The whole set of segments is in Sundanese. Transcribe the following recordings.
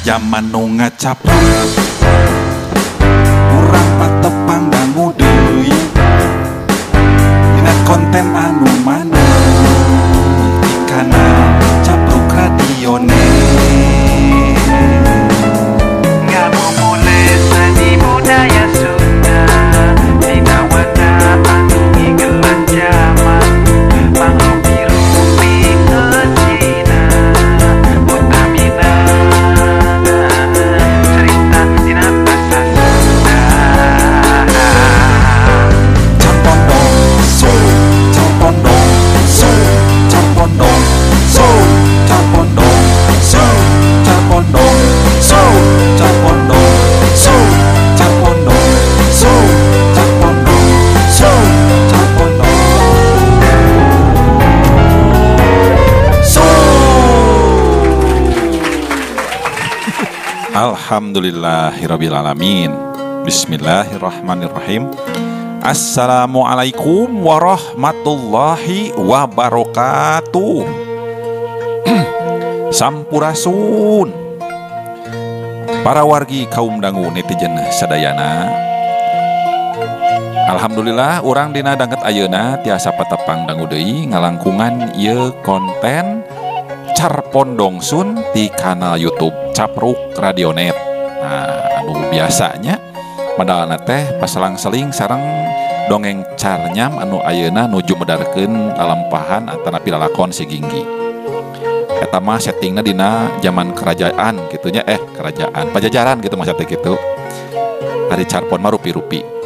Zaman nu ngacapruk urang patepang dangu deui dina konten anu mana di kanal Capruk Radio Net. Ngabubulet seni budaya Sunda dina wadah anu ngigelan jaman mangrupi-rupi ngecina utamina cerita dina basa Sunda. Capondong so, capondong so, capondong so, capondong so, capondong so, capondong so, capondong so, capondong so, capondong so. Alhamdulillahirabbil alamin. Bismillahirrahmanirrahim. Assalamualaikum warahmatullahi wabarakatuh. Sampurasun. Para wargi kaum dangu netizen sadayana. Alhamdulillah urang dina dangket ayeuna tiasa patepang dangu deui ngalangkungan ieu konten Carpondong Sun di kanal YouTube Capruk Radio Net. Nah, anu biasanya modalna teh paselang-seling sareng dongeng carnyam anu ayeuna nuju medarkeun lalampahan antara pilalakon si Ginggi. Eta mah settingna dina zaman kerajaan gitunya kerajaan Pajajaran gitu mah teh kitu. Ari Carpon mah rupi-rupi.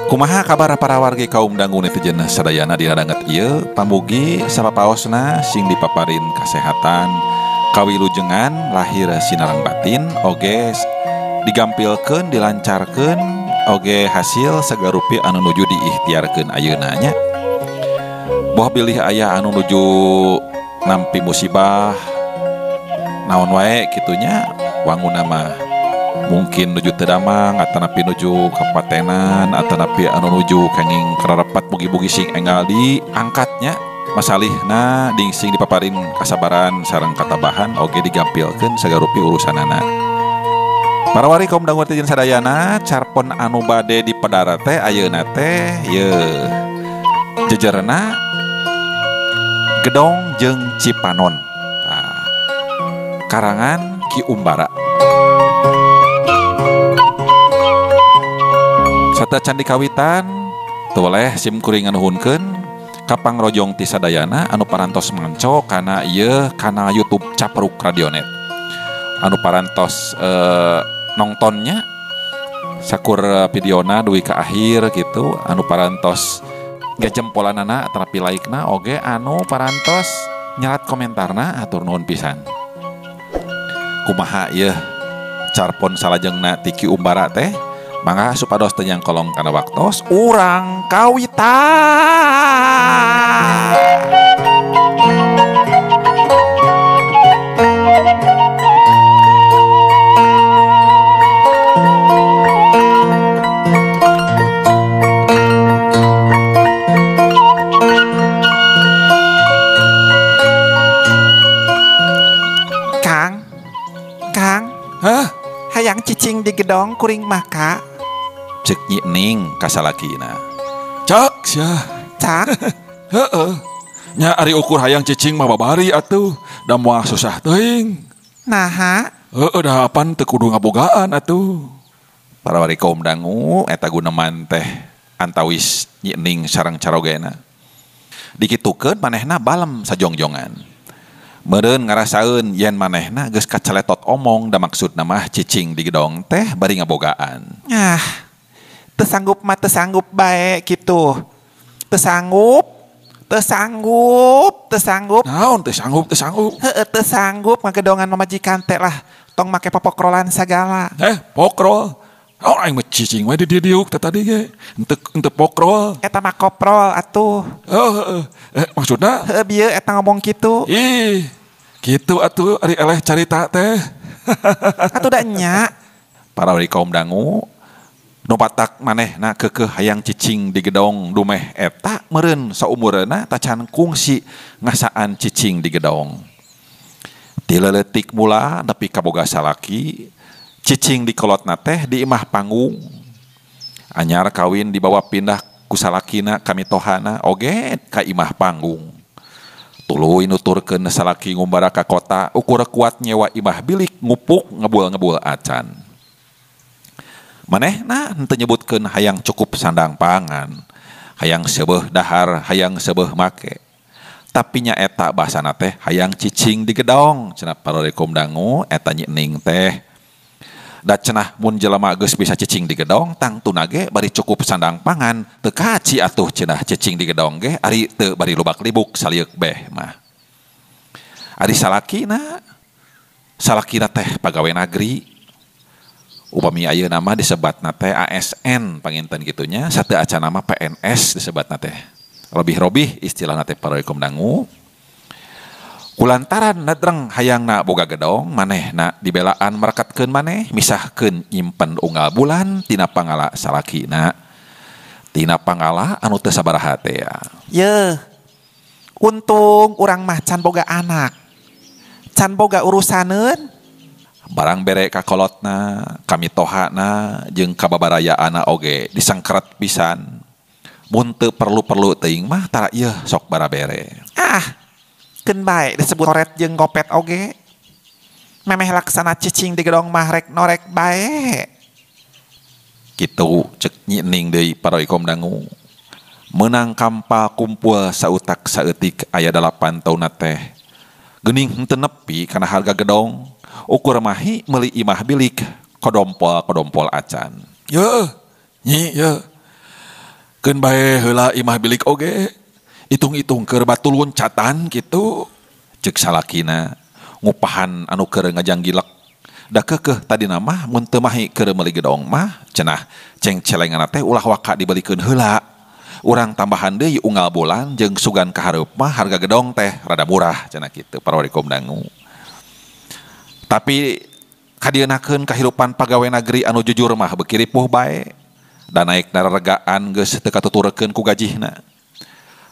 Kumaha kabar para wargi kaum dangu netizen sadayana dina danget ieu pamugi sapapaosna sing dipaparin kasehatan kawilujengan lahir sinareng batin oge digampilkeun dilancarkeun oge hasil sagarupi anu nuju diikhtiarkeun ayeuna nya. Boh bilih aya anu nuju nampi musibah naon wae kitunya wanguna mah mungkin nuju teu damang atanapi nuju kapatenan atanapi anu nuju kenging kararepat bugi-bugi sing enggal diangkatnya masalihna ding sing dipaparin kasabaran sareng katabahan oge digampilkeun sagarupi urusanana. Para wari kaum dangu netizen sadayana, carpon anu bade di pedara teh ayeuna teh yeuh jejerna Gedong jeung Cipanon. Nah, karangan Ki Umbara. Sata candi kawitan toleh sim kuring nuhunkeun kapang rojong ti sadayana anu parantos manco kana ieu kanal YouTube Capruk Radio Net. Anu parantos nongtonnya sakur videona duwi ka akhir gitu anu parantos gajempolanana terapi laikna oge anu parantos nyerat komentarna atur nuhun pisan. Kumaha ieu carpon salajengna ti Ki Umbara teh mangga supados teh kolong kana waktos urang kawitan. Hayang cicing di gedong kuring maka Cek Nyi Ning kasalakina. Cak sia. cak Heeh. Nya ari ukur hayang cicing mah babari atuh, da moal susah teuing. naha Heeh, dahapan teu kudu ngabogaan atuh. Para wari kaum dangu eta guneman teh antawis Nyi Ning sareng carogena. Dikitukeun manehna balem sajongjongan. Meureun ngarasaeun yen manehna geus kaceletot omong da maksudna mah cicing di gedong teh bari ngabogaan. teu sanggup bae kitu. Teu sanggup. Naon teu sanggup? Heueuh teu sanggup ngagedongan mamajikan teh lah tong make popokrolan sagala. Pokrol. Oh, aing mah cicing we di diuk teh tadi ge. Henteu pokrol. Eta mah koprol atuh. Maksudna? Heueuh bieu eta ngomong kitu. Ih, kitu atuh ari eleh carita teh. Atuh da nya. Para wari kaum dangu nu patak manehna keukeuh hayang cicing di gedong dumeh eta meureun saumureuna tacan kungsi ngasaan cicing di gedong. Ti leuletik mula nepi kaboga salaki, cicing di kolotna teh di imah panggung. Anyar kawin dibawa pindah ku salakina kamitohana oge ka imah panggung. Tuluy nuturkeun salaki ngumbara ka kota ukur kuat nyewa imah bilik ngupuk ngebul-ngebul acan. Manehna henteu nyebutkeun hayang cukup sandang pangan, hayang seubeuh dahar, hayang seubeuh make. Tapi nya eta basana teh hayang cicing di gedong, cenah parorikum dangu eta nyining teh. Da cenah mun jelema geus bisa cicing di gedong tang tuna ge bari cukup sandang pangan, teu kaci atuh cenah cicing di gedong ge ari teu bari lubak libuk salieuk beh mah. Ari salakina teh pagawe negeri. Upami ayeuna mah disebatna teh ASN panginten gitunya, sateu acan nama PNS disebatna teh. Robih-robih istilahna teh parorikum dangu. Kulantaran nadreng hayangna boga gedong, manehna dibelaan merekatkeun maneh, misahkeun nyimpen unggal bulan tina pangala salakina. Tina pangala anu teu sabaraha teh ya. Ye, untung urang mah can boga anak, can boga urusaneun. Barang bere ka kolotna, kamitohana jeung kababarayaana oge disangkeret pisan. Mun teu perlu-perlu teuing mah tara ieu sok barabere. Keun bae disebut koret jeung kopet oge. Memeh laksana cicing di gedong mah rek norek bae. Kitu cek nyining deui parorikum dangu. Meunang kampal kumpul sautak saeutik aya 8 taunna teh. Geuning henteu nepi kana harga gedong. Ukur mahi meuli imah bilik kodompol acan. Ye, nyi ye. Keun bae heula imah bilik oge. Itung-itung keur batul loncatan kitu. Cek salakina ngupahan anu keur ngajanggilek. Da keukeuh tadina mah mun teu mahi keur meuli gedong mah cenah ceng-celengana teh ulah waka dibelikeun heula. Urang tambahan deui unggal bulan jeung sugan kahareup mah harga gedong teh rada murah cenah kitu parorikum dangu. Tapi kadienakeun kahirupan pagawe negeri anu jujur mah beuki ripuh bae. Da naik nararegaan geus teu katuturkeun ku gajihna.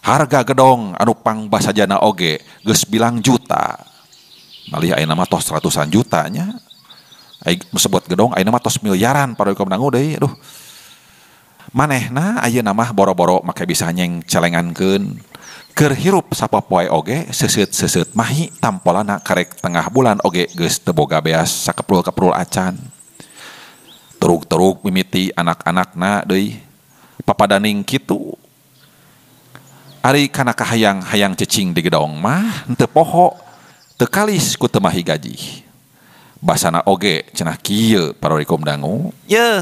Harga gedong anu pangbasajana oge geus bilang juta. Malih ayeuna mah tos ratusan juta nya. Ai mesebut gedong ayeuna mah tos miliaran parorikum dangu deui. Aduh. Manehna ayeuna mah boro-boro make bisa nyeng celengankeun. Keur hirup sapopoe oge seuseut-seuseut mahi tampolana karek tengah bulan oge geus teu boga beas sakeprul-keprul acan. Terug-terug mimiti anak-anakna deui papadaning kitu. Ari kana kahayang-hayang cicing di gedong mah henteu poho, teu kalis ku teu mahi gaji. Basana oge cenah kieu parorikum dangu. Ye,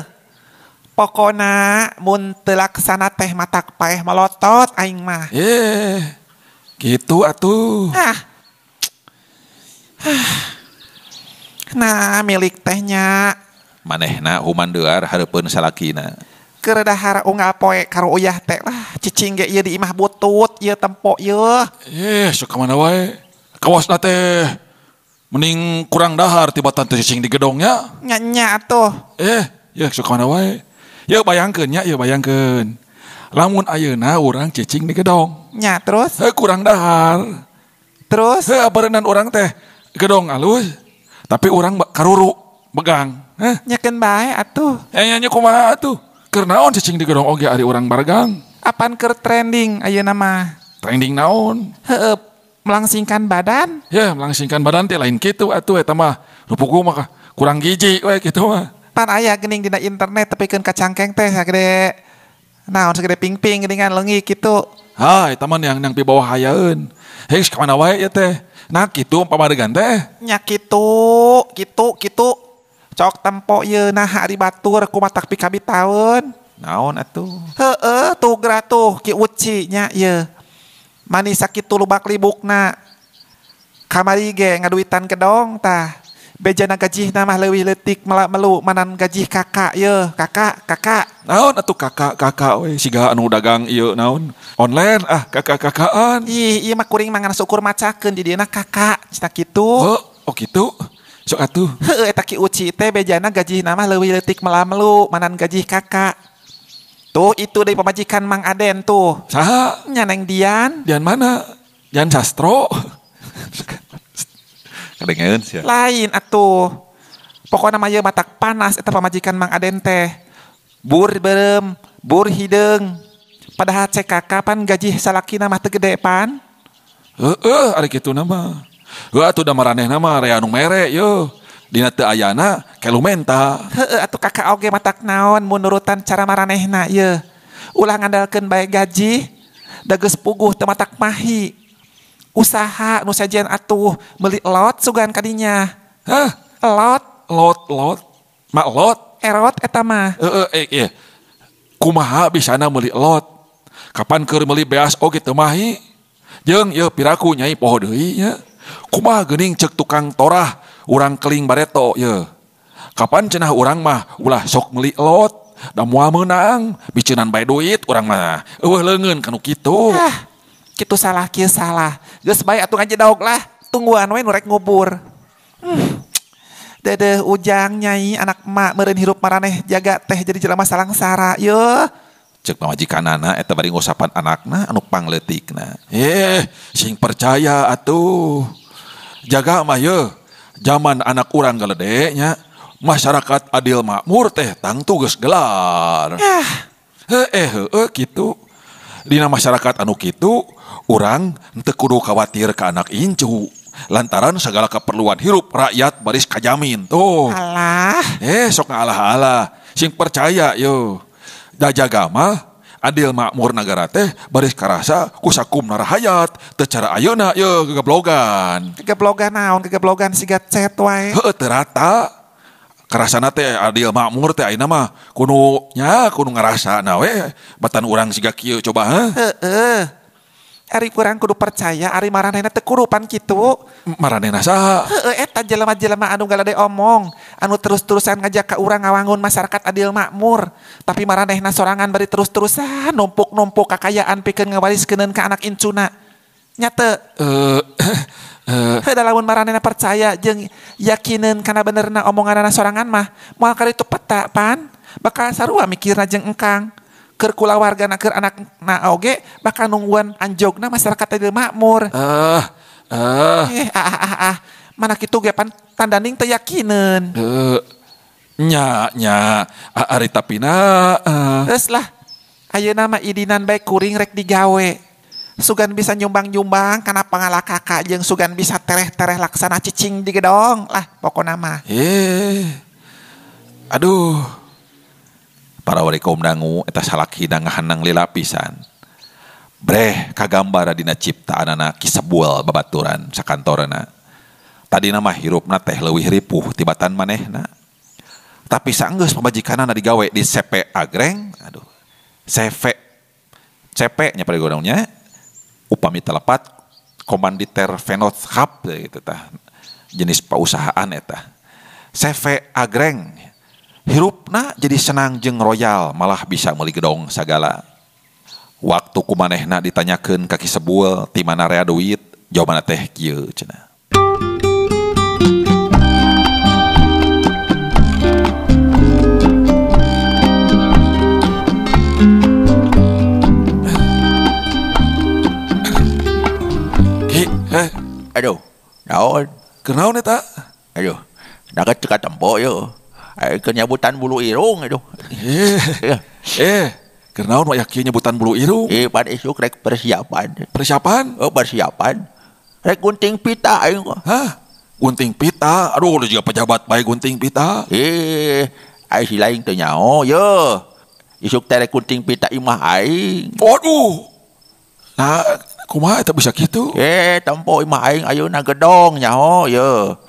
pokona mun teu laksana teh matak paeh melotot aing mah. Gitu atuh. Nah milik tehnya. Manehna humandeuar hareupeun salakina. Keur dahar unggal poe karo uyah teh lah cicing ge ieu di imah butut ieu tempo ieu. Sok ka mana wae. Kawasna teh mending kurang dahar tibatan teh cicing di gedongnya. Nya atuh. Sok ka mana wae. Ya bayangkeun nya, ya bayangkeun. Lamun ayeuna urang cicing di gedong. Nya terus? Kurang dahar. Terus? Abarenan urang teh gedong alus. Tapi urang karuru begang. Nyakeun bae atuh. Nya kumaha atuh? Keur naon cicing di gedong oge ari urang bargang? Apaan keur trending ayeuna mah? Trending naon? Heueup, melangsingkan badan. Ya, melangsingkan badan teh lain kitu atuh eta mah. Rupuku mah kurang gizi we kitu mah. Pan aya geuning dina internet tapi keun kacangkeng teh sagede naon sagede ping-ping geuningan leungit kitu. Eta mah yang pi bawah hayaeun. Ka mana wae ya teh. Nah kitu pamadegan teh. Nya kitu. Cok tempo ieu nah ari batur ku matak pikabi taun. Naon atuh? Heueuh tugra tuh ki uci nya ieu. Mani sakitu lubak libukna. Kamari ge ngaduitan gedong tah. Bejana gajihna mah leuwih leutik melu manan gajih kakak ieu, kakak. Naon atuh kakak we siga anu dagang ieu naon? Online kakak-kakaan. Ieu mah kuring mangan syukur macakeun di dieu kakak cenah kitu. Oh kitu. Sok atuh. Heueuh eta ki uci teh bejana gajihna mah leuwih leutik melu manan gajih kakak. Tuh itu dari pemajikan Mang Aden tuh. Saha? Nya Neng Dian. Dian mana? Dian Sastro. Kedengeun sia. Lain atuh. Pokoknya mah ieu matak panas eta pamajikan Mang Aden teh. Bur berem, bur hideung. Padahal cek kapan gaji salakina mah teu gede pan. Ari kitu nama. Atuh da maranehna mah rea anu mere yo. Dina teu ayana kelu menta. Heueuh atuh kakak oge matak naon mun nurutan cara maranehna ieu. Ulah ngandalkeun bae gaji, da geus puguh teu matak mahi. Usaha nu sajian atuh meuli lot sugan kadinya. Hah? Lot, Lot. Mak lot. erot eta mah. Kumaha bisana meuli lot? Kapan keur meuli beas oge teu mahi? Jeung ieu piraku nyai poho deui nya. Kumaha geuning ceuk tukang torah urang keling bareto ye. Kapan cenah urang mah ulah sok meuli lot. Da moal meunang biceunan bae duit urang mah eueuh leungeun kanu kitu. Kitu salah kieu salah. Geus bae atuh ngajedaog lah. Tungguan we nu rek ngubur. Dedeh ujang nyai anak emak meureun hirup maraneh jaga teh jadi jelema salangsara. Yeuh. Cek pamajikanana eta bari ngosapan anakna anu pangleutikna. Sing percaya atuh. Jaga mah ye. Zaman anak urang galede nya. Masyarakat adil makmur teh tangtu geus gelar. Kitu. Dina masyarakat anu kitu, urang teu kudu khawatir ka anak incu. Lantaran segala keperluan hirup rakyat baris kajamin tuh. Alah. Sok ngalah-alah. Sing percaya yo. Da jaga mah adil makmur nagara teh baris karasa ku sakumna rahayat teu cara ayeuna yo gegeblogan. Gegeblogan naon? Gegeblogan siga cet wae. Heueuh teu rata. Karasana teh adil makmur teh ayeuna mah kudu ngarasana we batan urang siga kieu coba Heeh. Ari kurang kudu percaya ari maranehna teu kurupan kitu. Maranehna saha? Heueuh eta jelema-jelema anu galade omong, anu terus-terusan ngajak ka urang ngawangun masyarakat adil makmur, tapi maranehna sorangan bari terus-terusan numpuk-numpuk kakayaan pikeun ngawariskeun ka anak incuna. Nya teu? Heuh da lamun maranehna percaya jeung yakinin kana benerna omonganna sorangan mah, moal kaditu peta pan, bakal sarua mikirna jeung engkang. Keur kulawargana keur anakna oge bakal nungguan anjogna masyarakat adil makmur. Mana kitu ge pan tandaning teu yakinen. Nya ari tapina Geus lah. Ayeuna mah idinan bae kuring rek digawe. Sugan bisa nyumbang-nyumbang kana pangala kakak jeung sugan bisa tereh-tereh laksana cicing di gedong lah pokona mah. Aduh. Para wari kaum dangu eta salaki ngahanang lila pisan. Breh kagambar dina ciptaanana Kisebuel babaturan sakantorna. Tadina mah hirupna teh leuwih ripuh tibatan manehna. Tapi saenggeus pamajikanana digawe di CP agreng, aduh. CP nya parigodongnya upami telepat komanditer Venotschap gitu tah. Jenis pausahaan eta. CV agreng. Hirupna jadi senang jeung royal malah bisa meuli gedong sagala. Waktu kumanehna ditanyakeun ka Kisebuel ti mana rea duit, jawabanna teh kieu cenah. Aduh, naon? Keur naon eta? Aduh, daget ceka tempo yo. Keur nyabutan bulu irung aduh. Keur naon wayak kieu nyebutan bulu irung? Pan isuk rek persiapan. Persiapan? Persiapan. Rek gunting pita aing kok. Hah? Gunting pita? Aduh, lu juga pejabat bae gunting pita. Ai si lain teu nyao yo. Isuk teh rek gunting pita imah aing. Waduh. Nah, kumaha eta bisa kitu? Tempo imah aing ayeuna gedong nyaho yo.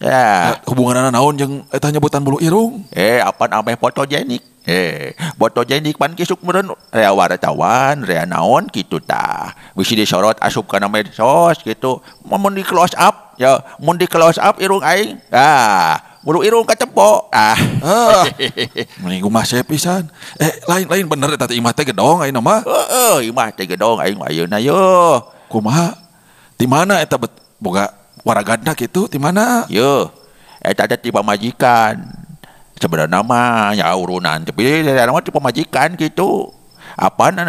Ya. Hubunganana naon jeung eta nyebutan bulu irung? Apan ameh fotogenik. Fotogenik pan kisuk meureun rea wartawan, rea naon kitu tah. Bisi disorot asup kana medsos kitu. Mun di close up, ya mun di close up irung aing. Bulu irung katempo. Mending kumah saya pisan. Lain bener eta imah teh gedong ayeuna mah. Imah teh gedong aing ayeuna yo. Kumaha? Di mana eta boga waragana kitu? Di mana? Yo. Eta teh ti pamajikan. Sebenarnya mah nya urunan tapi nama ti pamajikan gitu. Apaan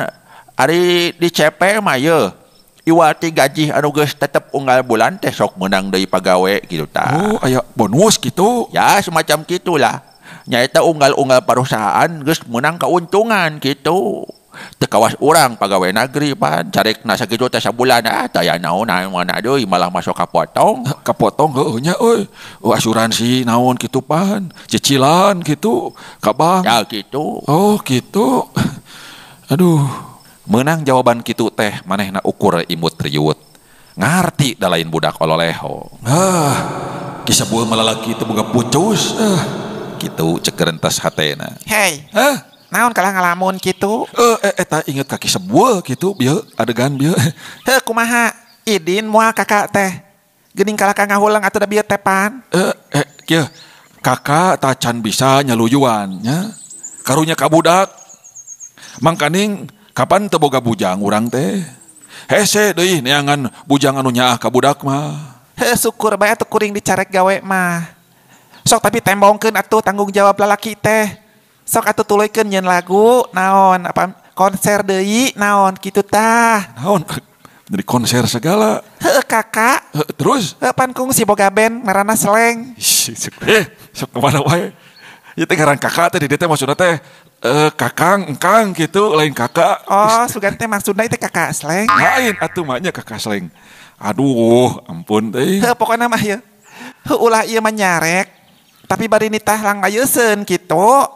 ari di CP mah ye. Iwati gaji anu geus tetep unggal bulan teh sok menang deui pagawe kitu tah. Oh, aya bonus gitu. Ya semacam gitulah. Nyaeta unggal-unggal perusahaan geus menang keuntungan gitu. Teu kawas urang pagawe negeri pan carekna sakitu teh sabulan taya naon mana deui malah masuk kapotong. Kapotong heueuh nya euy. Asuransi naon kitu pan, cicilan gitu ka bank. Ya gitu. Oh, gitu. Aduh, Menang jawaban kitu teh manehna ukur imut riut. Ngarti da lain budak ololeho. kisah buah malalaki teu boga pucus. Kitu cek rentas hatena. Hei, Hah? naon kalah ngalamun gitu? Eta inget kaki sebuah gitu, bieu adegan bieu. Heh, kumaha? Idin moal kakak teh. Geuning kalah ka ngahulang atuh da bieu teh pan. Kieu, kakak tacan bisa nyaluyuan nya. Karunya ka budak. Mangkaning kapan teu boga bujang urang teh? Hese deui neangan bujang anu nyaah ka budak mah. Heh, syukur bae atuh kuring dicarek gawe mah. Sok tapi tembongkeun atuh tanggung jawab lalaki teh. Sok atuh tuluykeun nyeun lagu, naon apa konser deui, naon kitu tah. Naon? Dari konser segala. Heuh kakak, Terus? heuh pan kungsi boga band ngaranna Sleng. Sok kemana wae? Ya teh ngaran kakak teh di dieu teh maksudna teh kakang, engkang gitu, lain kakak. Oh, sugan teh maksudna teh kakak Sleng. Lain atuh mahnya kakak seleng. Aduh, ampun teh. Heuh pokona mah ye. Heuh ulah ieu mah nyarek. Tapi bari nitah lang ngayeuseun kitu.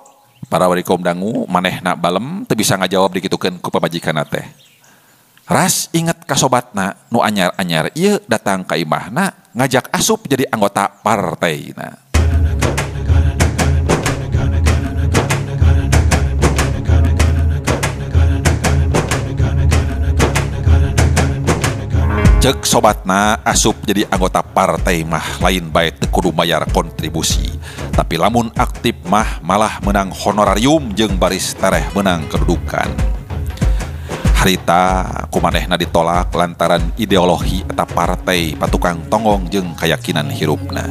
Para warikom dangu manehna balem teu bisa ngajawab dikitukeun ku pamajikanna teh. Ras inget ka sobatna nu anyar-anyar ieu datang ka imahna ngajak asup jadi anggota partaina. Cek sobatna asup jadi anggota partai mah lain bae teu kudu bayar kontribusi, tapi lamun aktif mah malah menang honorarium jeung baris tareh menang kedudukan. Harita kumanehna ditolak lantaran ideologi eta partai patukang tonggong jeung keyakinan hirupna.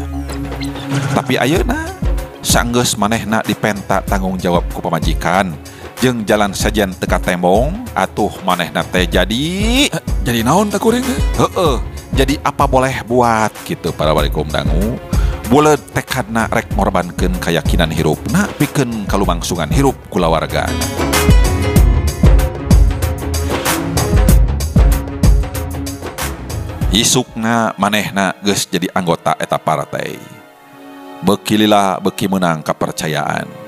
Tapi ayeuna saenggeus manehna dipenta tanggung jawab ku pamajikan jeung jalan sajian teka tembong atuh manehna teh Jadi naon tak kuring teh? jadi apa boleh buat gitu para warikom dangu. Bulet tekadna rek ngorbankeun keyakinan hirupna pikeun kalumangsungan hirup kulawarga. Isukna manehna geus jadi anggota eta partai. Beuki lila beuki meunang kapercayaan.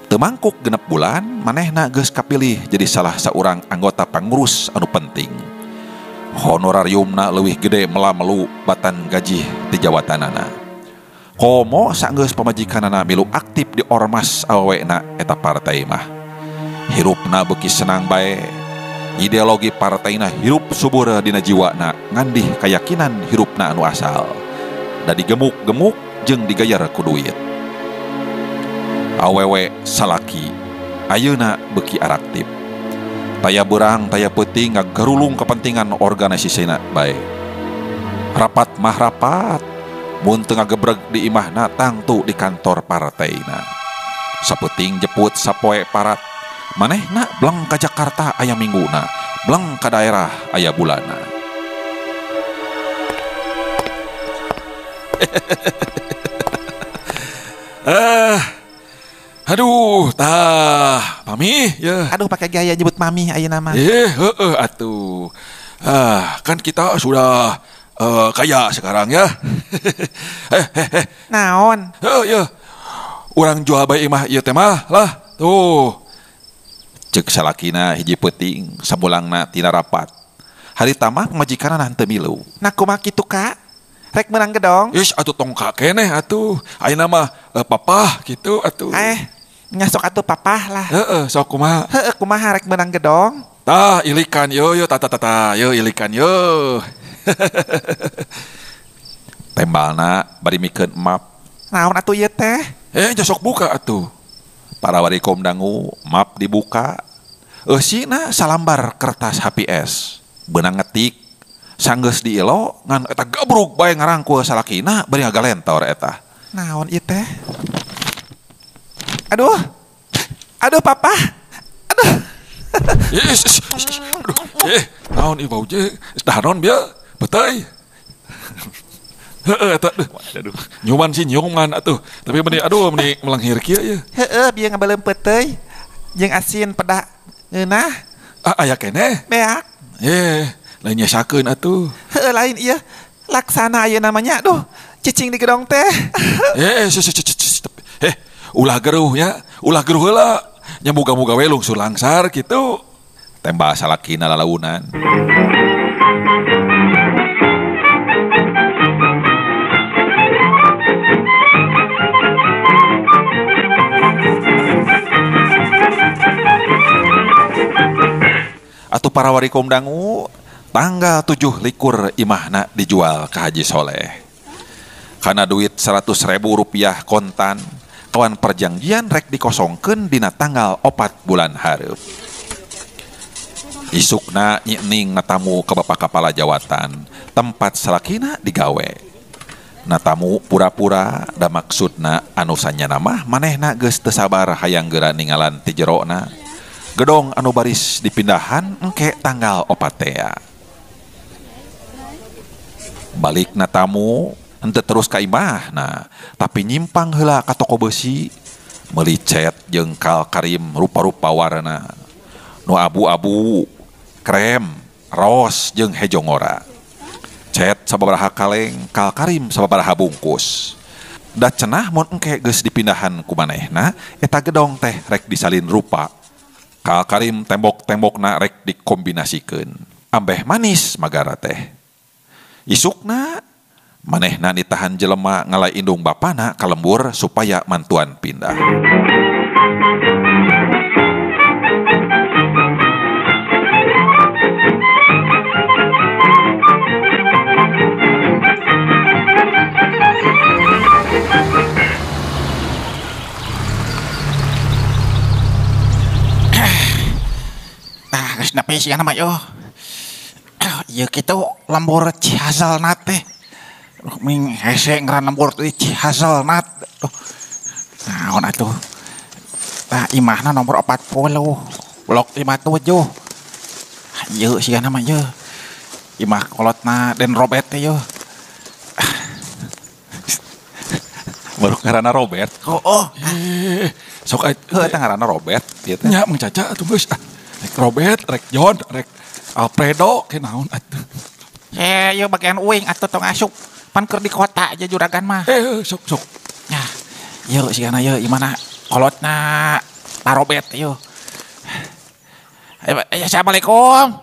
Teu mangkuk 6 bulan manehna geus kapilih jadi salah saurang anggota pangurus anu penting. Honorariumna leuwih gede melamelu batan gaji di jawatanana. Komo saenggeus pamajikanana milu aktif di ormas awewena eta partai mah. Hirupna beuki senang bae. Ideologi partaina hirup subur dina jiwana ngandih keyakinan hirupna anu asal. Da digemuk-gemuk jeung digayar ku duit. Awewe salaki ayeuna beuki araktif. Taya beurang taya peuting ngagarulung kepentingan organisasina bae. Rapat mah rapat, mun teu ngagebreg di imahna tangtu di kantor partaina. Sapeuting jeput sapoe parat, manehna bleng ka Jakarta aya mingguna, bleng ka daerah aya bulana. Aduh, tah, pami ya. Aduh pakai gaya nyebut mami ayeuna mah. Atuh. Kan kita sudah kaya sekarang ya. Naon? Ya. Urang jual bae imah ieu teh mah lah. Tuh. Cek salakina hiji peuting samulangna tina rapat. Harita mah pamajikanna henteu milu. Nah kumaha kitu kak? Rek menang gedong? Ish atuh tong keneh atuh. Ayeuna mah papah gitu atuh. Nyasok atuh papah lah. Sok kumaha? Heuh kumaha rek menang gedong? Tah ilikan yo tata yo ilikan yo. Tembalna bari mikeun map. Naon atuh ieu teh? Jasok buka atuh. Para warikom dangu map dibuka. Eusina salambar kertas HPS. Beunang ngetik. Sanggeus diilo ngan eta gabruk bae ngarangkul salakina bari ngalentor eta. Naon ieu teh? Aduh papa. Aduh. Aduh, naon ieu bau je? Dahanon bieu, beteuy. Heeh, eta aduh. Nyuman sih nyuman atuh. Tapi meni melanghir kieu ye. Heeh, bieu ngabalempet teuy. Jeung asin pedak ngeunah. Aya keneh. Beak. Lain nyesakeun atuh. Heeh, lain ieu. Laksana aya namanya. Duh, cicing di gedong teh. Ulah geruh ya. Ulah geruh heula. Nya muga-muga we lungsur langsar kitu. Tembak salakina lalaunan. Atuh para wari kaum dangu, tanggal 7 likur imahna dijual ke Haji Soleh. Karena duit 100.000 rupiah kontan, kawan perjanjian rek dikosongkeun dina tanggal 4 bulan hareup. Isukna nyining natamu ke bapak kepala jawatan, tempat salakina digawe. Natamu pura-pura da maksudna anu sanyana mah manehna geus teu sabar hayang geura ningalan ti jerona. Gedong anu baris dipindahan engke tanggal 4 tea. Balik na tamu henteu terus ka imahna, tapi nyimpang heula ka toko besi, meuli cet jeung kal karim rupa-rupa warna. Nu abu-abu, krem, ros jeung hejo ngora. Cet sababaraha kaleng, kal karim sababaraha bungkus. Da cenah mun engke geus dipindahan ku manehna, eta gedong teh rek disalin rupa. Kal karim tembok-tembokna rek dikombinasikeun. Ambeh manis magara teh. Isukna manehna ditahan jelema ngalai indung bapana ka lembur supaya mantuan pindah. Napi sih nama yo, ya kita lambor Cihazal nat teh, ming hese ngeran lambor tuh Cihazal nat, nah on atuh, nah imahna nomor 40, blok 57, yo sih nama yo, imah kolotna Den Robert teh yo, Baru ngaranna Robert. Sok Eta ngaranna Robert ieu teh. nya mencaca atuh geus. Rek Robert, rek John, rek Alfredo, ke naon atuh. yo bagian uing atau tong asup, pan keur di kota aja juragan mah. Sok. Ya, yo sih yo, imana kolotna Pak Robert yo. Assalamualaikum.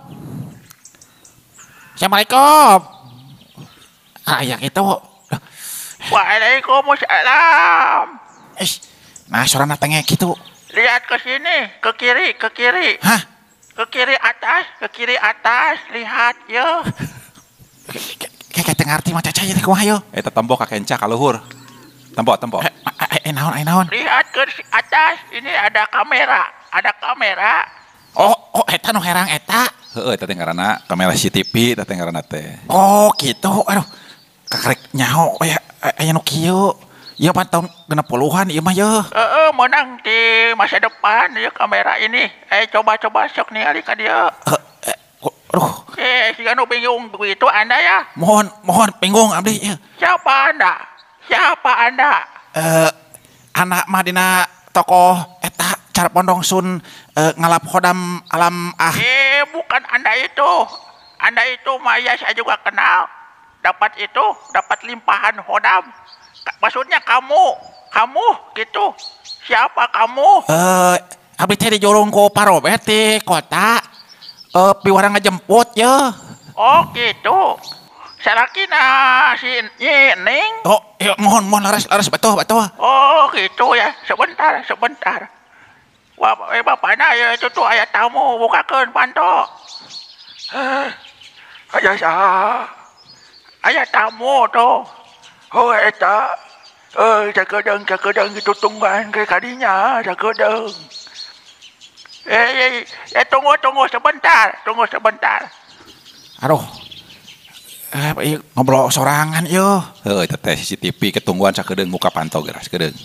Assalamualaikum. Ya gitu. Waalaikumsalam. Nah suara tengek gitu. Lihat ke sini, ke kiri. Hah? Ke kiri atas, lihat yo. Kayak ngerti mah caca jadi kumaha yo. Eta tembok ka kenca ka luhur. Tembok. Naon. Lihat ke atas, ini ada kamera. Oh, eta nu herang eta. Heeh, eta teh ngaranna kamera CCTV, eta teh ngaranna teh. Oh, gitu. Aduh. Kakarek nyaho aya nu kieu. Ieu pan tahun 60-an ieu mah yo. Menang di masa depan ya kamera ini. Coba sok ningali ka dia. Aduh. Siga nu bingung begitu Anda ya. Mohon bingung abdi. Siapa Anda? Anak mah dina tokoh eta Cara Pondong Sun ngalap hodam alam Bukan Anda itu. Anda itu Maya saya juga kenal. Dapat limpahan hodam. Maksudnya kamu gitu. Siapa kamu? Abdi teh dijolong ku Pak Robert di kota. Piwara ngejemput ya. Oh gitu. Salakina si Ning. Oh, mohon laras batuh. Oh gitu ya. Sebentar. Wah, bapakna ya itu tuh aya tamu bukakeun panto. Aya tamu tuh. Oh eta. Cakedeung gitu tunggan ke kadinya, cakedeung. Tunggu sebentar. Aduh. Ngobrol sorangan yo. Heuh, eta teh CCTV ketungguan sakedeung muka pantau geura sakedeung.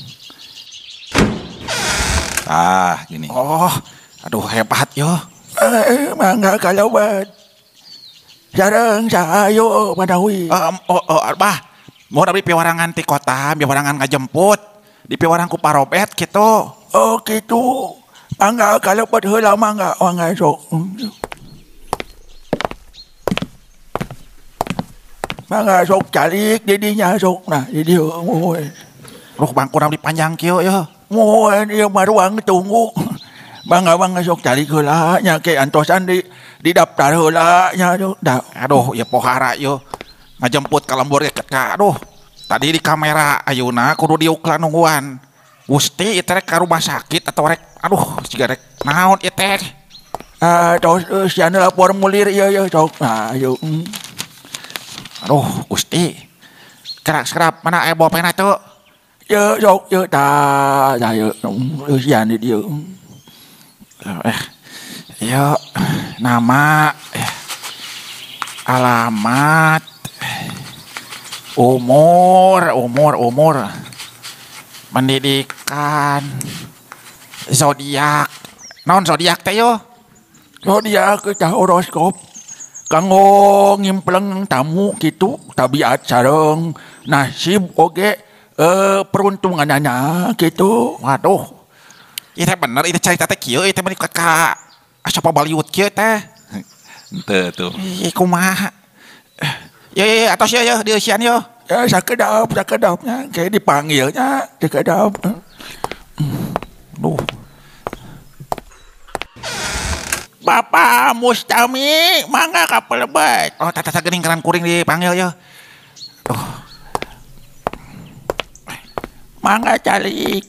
Gini. Oh, aduh hebat yo. Mangga kalabat. Sareng sahayo Panawi. Bah, mau abdi piwarangan ti kota, piwarangan ngajemput. Di piwarang ku Parobet gitu. Oh gitu. Mangga kalabat heula mangga sok. Mangga sok calik didinya sok nah di dieu moe. Ruh bangku abdi panjang kieu ya. Moe ieu mah ruang tunggu. Mangga sok calik heula nya ke antosan di daftar heula nya da. Aduh, ya pohara yo. Ngajemput ka lembur ge aduh. Tadi di kamera ayeuna kudu diuklan nungguan. Gusti ieu rek ka rumah sakit atau rek aduh siga rek naon ieu teh. Tos sian formulir ieu sok. Nah, yuk. Aduh, Gusti. Kerap mana aya bolpena tuh? Ye sok ye ta ya sian di dieu. Ya nama alamat umur pendidikan zodiak non zodiak teh yo Dia ke cah horoskop kanggo ngimpleng tamu gitu tabiat sareng nasib oge peruntungannya gitu. waduh itu bener itu cerita teh kieu itu mah ka asapa Bollywood kieu teh Henteu tuh. kumaha ya atos ya di usian yo Ya sakedapnya kayak dipanggilnya sakedap. duh Bapak Mustami mangga ka Pelebet. oh tata geuning keran kuring dipanggil yo Mangga calik.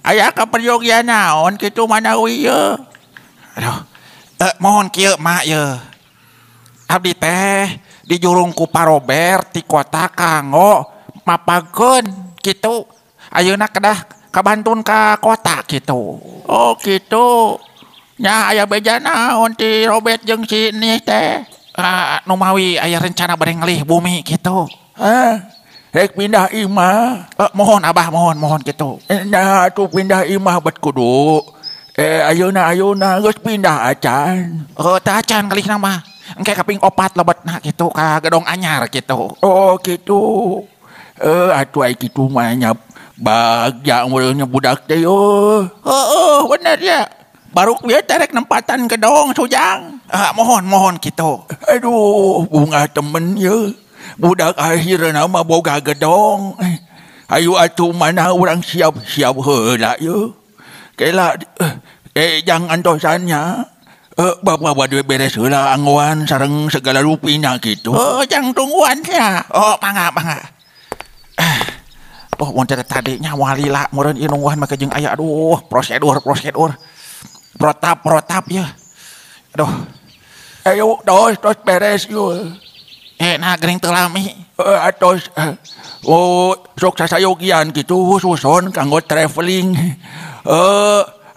Aya kaperyogian naon kitu Manawi ye. aduh mohon kieu mak ye abdi teh di jurung ku Parobert ti kota kanggo mapageun kitu ayeuna kedah kabantun ka kota kitu. Oh gitu. Nya aya beja naon ti Robert jeung si nih teh. Nu mawi aya rencana bade ngalih bumi kitu. Rek pindah imah. Mohon abah mohon kitu. Nah tuh pindah imah bet kudu. Ayeuna geus pindah acan. Teu acan kalihna mah. Engke kaping 4 lebetna kitu ka gedong anyar kitu. Oh gitu. Atuh ai kitu mah nya bagja umurnya budak teh yo. Bener ya. Baru dia terek nempatan gedong sujang. Mohon kitu. Aduh, bunga temen ye. Budak akhirna mah boga gedong. Ayo atuh mana urang siap-siap heula ye. Kela jangan tosannya. Bapak bade beres heula anggoan sareng segala rupina gitu. Jang tungguan ya. Mangga. Mun tadi nya walila meureun ieu nungguan mah jeung aya aduh prosedur. Protap ya. Aduh. Ayo tos beres yuk. Nah gering teu lami. Atos sok sasayogian gitu suson kanggo traveling.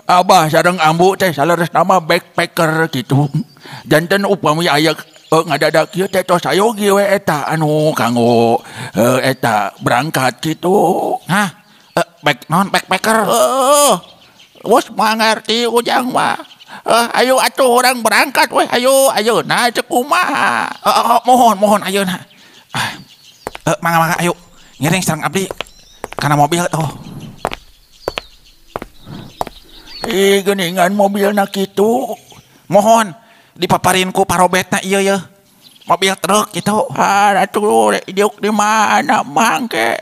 Abah sareng ambu teh saleres nama backpacker gitu. Janten upami aya ngadadak ieu teh tos sayogi we eta anu kanggo eta berangkat gitu. Hah? Backpacker. Bos mangarti ujang mah. Ayo atuh orang berangkat weh ayo nah cek kumaha. Mohon ayeuna. Mangga ayo. Ngiring sareng abdi kana mobil tuh. Geuningan mobilna kitu. Mohon dipaparin ku Parobetna ieu ye. Mobil truk gitu. Atuh diuk di mana mangke.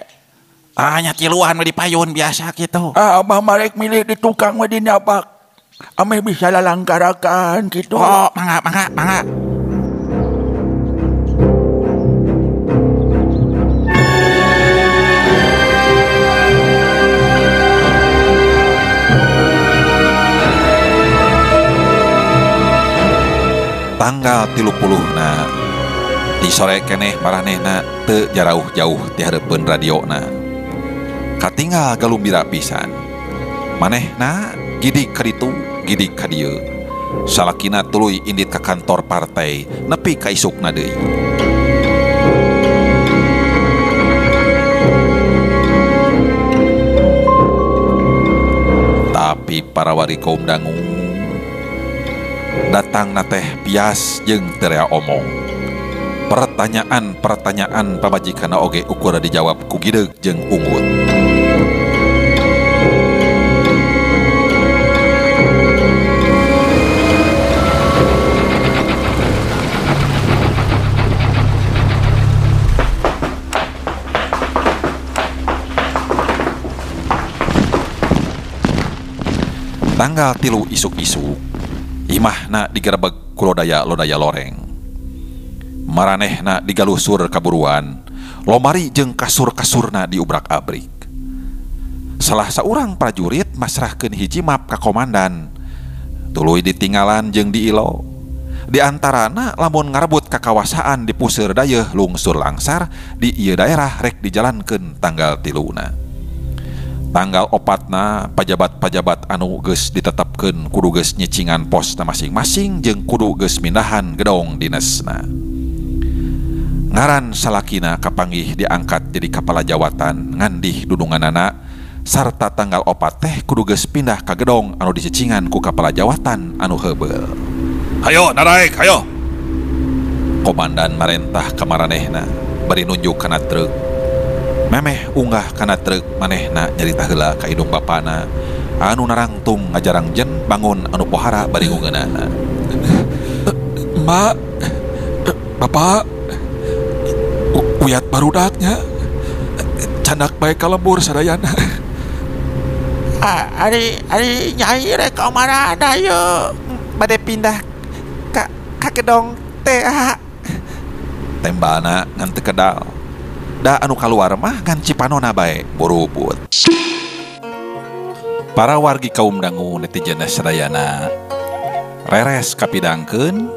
Nya tiluan we dipayun biasa gitu. Abah marek milih di tukang we dinabak. Ame bisa lalangkarakan gitu. Mangga. Tanggal 30 di sore keneh maranehna teu jarauh-jauh ti hareupeun radiona. Katinggal galumbira pisan. Manehna gidik ka ditu, gidik ka dieu. Salakina tuluy indit ka kantor partai nepi ka isukna deui. Tapi para wari kaum dangu datang na teh pias jeung terea omong. Pertanyaan pamajikanna oge ukur dijawab ku Gideug jeung Ungut. Tanggal 3 isuk-isuk imahna digerebeg ku lodaya loreng. Maranehna digalusur kaburuan, lomari jeung kasur-kasurna diubrak-abrik. Salah saurang prajurit masrahkeun hiji map ka komandan. Tuluy ditinggalan jeung diilo. Di antarana lamun ngarebut kakawasaan di puseur dayeuh lungsur langsar di ieu daerah rek dijalankeun tanggal 3. Tanggal 4na pajabat-pajabat anu geus ditetepkeun kudu geus nyicingan posna masing-masing jeung kudu geus mindahan gedong dinesna. Ngaran salakina kapanggih diangkat jadi kepala jawatan ngandih dudunganana sarta tanggal 4 teh kudu geus pindah ka gedong anu dicicingan ku kepala jawatan anu heubeul. Hayo naraek, hayo. Komandan marentah ka maranehna bari nunjuk kana truk. Memeh unggah kana truk manehna nyarita heula ka idung bapana anu narangtung ngajarangjen bangun anu pohara bari ngungeunana. Mak, Bapak, uyat barudaknya candak bae kalembur sadayana. Ari nyai rek kamarana yeuh. Bade pindah ka gedong teh. Tembana ngan teu kedal. Da anu kaluar mah ngan cipanona bae borobot. Para wargi kaum dangu netizen sadayana reres kapidangkeun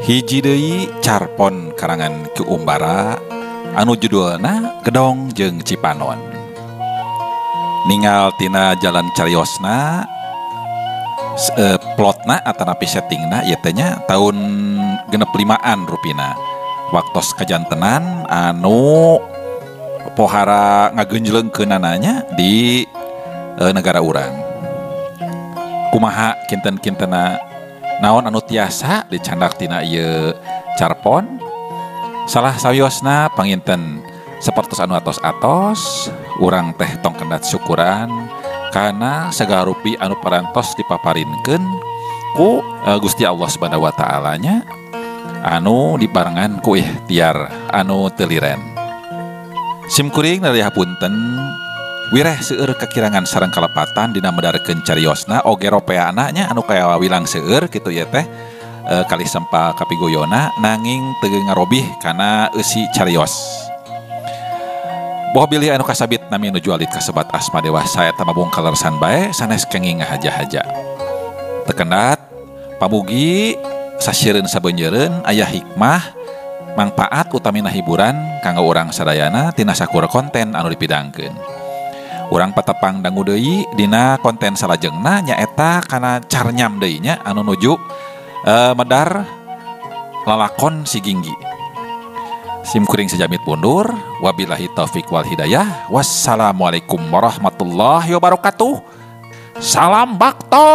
hiji deui carpon karangan Ki Umbara anu judulna Gedong jeung Cipanon. Ningal tina jalan cariosna plotna atanapi settingna ieu teh nya taun 65an rupina. Waktos kajantenan anu pohara ngagenjleungkeunananya di negara urang. Kumaha kinten-kintena naon anu tiasa dicandak tina ieu carpon? Salah sawiosna panginten sapertos anu atos-atos urang teh tong kendat syukuran kana sagala rupi anu parantos dipaparinkeun ku Gusti Allah Subhanahu wa taala nya anu dibarengan ku ikhtiar anu teu liren. Simkuring nari hapunten wireh seueur kakirangan sareng kalepatan dina medarkeun cariosna oge ropeana nya anu kaya wilang seueur kitu ye teh kalih sempa kapigoyona nanging teu ngarobih kana eusi carios. Boh bilih anu kasabit nami nuju alit kasebat asma dewasa eta mabungkal lersan bae sanes kenging ngahaja-haja. Tekendat pamugi sasiereun sabeunjeureun aya hikmah mangpaat utamina hiburan kanggo urang sadayana tina sakur konten anu dipidangkeun. Urang patepang dangu deui dina konten salajengna nyaeta kana carnyam deui nya anu nuju medar lalakon si Ginggi. Simkuring sejamit mundur. Wabillahi taufik wal hidayah. Wassalamualaikum warahmatullahi wabarakatuh. Salam Bakto.